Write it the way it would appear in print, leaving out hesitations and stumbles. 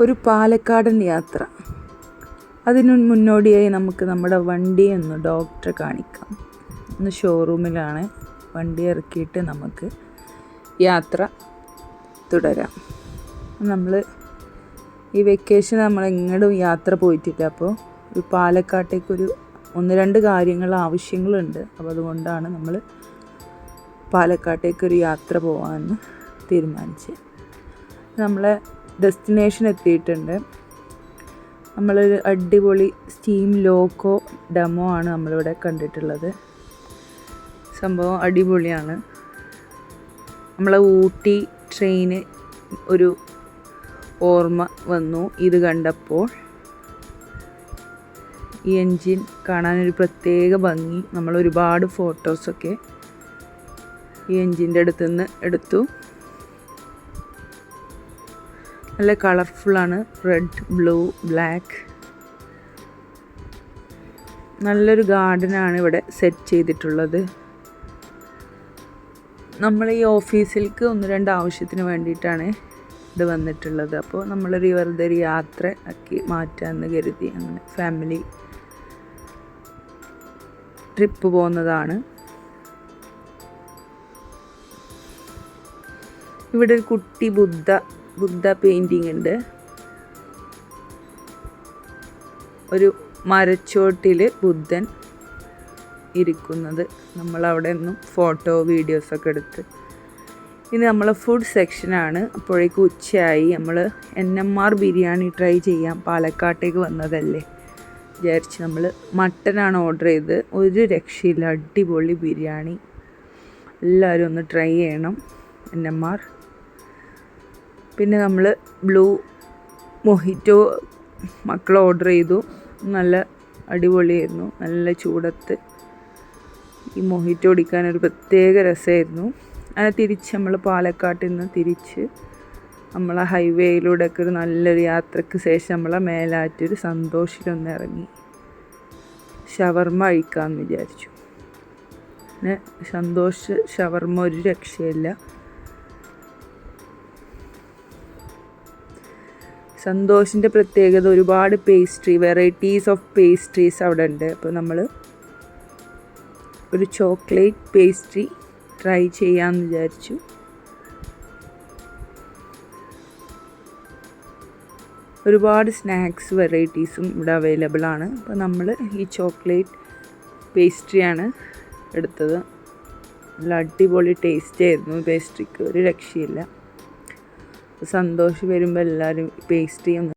ഒരു പാലക്കാടൻ യാത്ര. അതിനു മുന്നോടിയായി നമുക്ക് നമ്മുടെ വണ്ടി ഒന്ന് ഡോക്ടറെ കാണിക്കാം. ഇന്ന് ഷോറൂമിലാണ് വണ്ടി ഇറക്കിയിട്ട് നമുക്ക് യാത്ര തുടരാം. നമ്മൾ ഈ വെക്കേഷൻ നമ്മൾ എങ്ങോട്ടും യാത്ര പോയിട്ടില്ല. അപ്പോൾ ഒരു പാലക്കാട്ടേക്കൊരു 1-2 കാര്യങ്ങൾ ആവശ്യങ്ങളുണ്ട്. അപ്പോൾ അതുകൊണ്ടാണ് നമ്മൾ പാലക്കാട്ടേക്കൊരു യാത്ര പോകാമെന്ന് തീരുമാനിച്ച്. നമ്മളെ ഡെസ്റ്റിനേഷൻ എത്തിയിട്ടുണ്ട്. നമ്മളൊരു അടിപൊളി സ്റ്റീം ലോക്കോ ഡെമോ ആണ് നമ്മളിവിടെ കണ്ടിട്ടുള്ളത്. സംഭവം അടിപൊളിയാണ്. നമ്മളെ ഊട്ടി ട്രെയിന് ഒരു ഓർമ്മ വന്നു ഇത് കണ്ടപ്പോൾ. ഈ എൻജിൻ കാണാനൊരു പ്രത്യേക ഭംഗി. നമ്മൾ ഒരുപാട് ഫോട്ടോസൊക്കെ ഈ എൻജിൻ്റെ അടുത്തുനിന്ന് എടുത്തു. നല്ല കളർഫുള്ളാണ്. Red, blue, black. നല്ലൊരു ഗാർഡനാണ് ഇവിടെ സെറ്റ് ചെയ്തിട്ടുള്ളത്. നമ്മൾ ഈ ഓഫീസിലേക്ക് 1-2 ആവശ്യത്തിന് വേണ്ടിയിട്ടാണ് ഇത് വന്നിട്ടുള്ളത്. അപ്പോൾ നമ്മളൊരു വെറുതെ ഒരു യാത്ര ആക്കി മാറ്റാമെന്ന് കരുതി അങ്ങനെ ഫാമിലി ട്രിപ്പ് പോകുന്നതാണ്. ഇവിടെ ഒരു കുട്ടി ബുദ്ധ പെയിൻറ്റിങ് ഉണ്ട്. ഒരു മരച്ചോട്ടിൽ ബുദ്ധൻ ഇരിക്കുന്നത്. നമ്മളവിടെ നിന്നും ഫോട്ടോ വീഡിയോസൊക്കെ എടുത്ത്. ഇനി നമ്മളെ ഫുഡ് സെക്ഷനാണ്. അപ്പോഴേക്കും ഉച്ചയായി. നമ്മൾ NMR ബിരിയാണി ട്രൈ ചെയ്യാം. പാലക്കാട്ടേക്ക് വന്നതല്ലേ വിചാരിച്ച് നമ്മൾ മട്ടനാണ് ഓർഡർ ചെയ്ത്. ഒരു രക്ഷയില്ല, അടിപൊളി ബിരിയാണി. എല്ലാവരും ഒന്ന് ട്രൈ ചെയ്യണം NMR. പിന്നെ നമ്മൾ ബ്ലൂ മൊഹിറ്റോ മക്കൾ ഓർഡർ ചെയ്തു. നല്ല അടിപൊളിയായിരുന്നു. നല്ല ചൂടത്ത് ഈ മൊഹിറ്റോ കുടിക്കാനൊരു പ്രത്യേക രസമായിരുന്നു. അങ്ങനെ തിരിച്ച് നമ്മൾ പാലക്കാട്ടിൽ നിന്ന് തിരിച്ച് നമ്മളെ ഹൈവേയിലൂടെയൊക്കെ ഒരു നല്ലൊരു യാത്രയ്ക്ക് ശേഷം നമ്മളെ മേലാറ്റൊരു സന്തോഷിലൊന്ന് ഇറങ്ങി ഷവർമ്മ കഴിക്കാമെന്ന് വിചാരിച്ചു. പിന്നെ സന്തോഷ് ഷവർമ്മ ഒരു രക്ഷയില്ല. സന്തോഷിൻ്റെ പ്രത്യേകത ഒരുപാട് വെറൈറ്റീസ് ഓഫ് പേസ്ട്രീസ് അവിടെ ഉണ്ട്. അപ്പോൾ നമ്മൾ ഒരു ചോക്ലേറ്റ് പേസ്ട്രി ട്രൈ ചെയ്യാമെന്ന് വിചാരിച്ചു. ഒരുപാട് സ്നാക്സ് വെറൈറ്റീസും ഇവിടെ അവൈലബിൾ ആണ്. അപ്പോൾ നമ്മൾ ഈ ചോക്ലേറ്റ് പേസ്ട്രിയാണ് എടുത്തത്. നല്ല അടിപൊളി ടേസ്റ്റ് ആയിരുന്നു. പേസ്ട്രിക്ക് ഒരു രക്ഷയില്ല. സന്തോഷം വരുമ്പോൾ എല്ലാവരും പേസ്ട്രി ഒന്ന്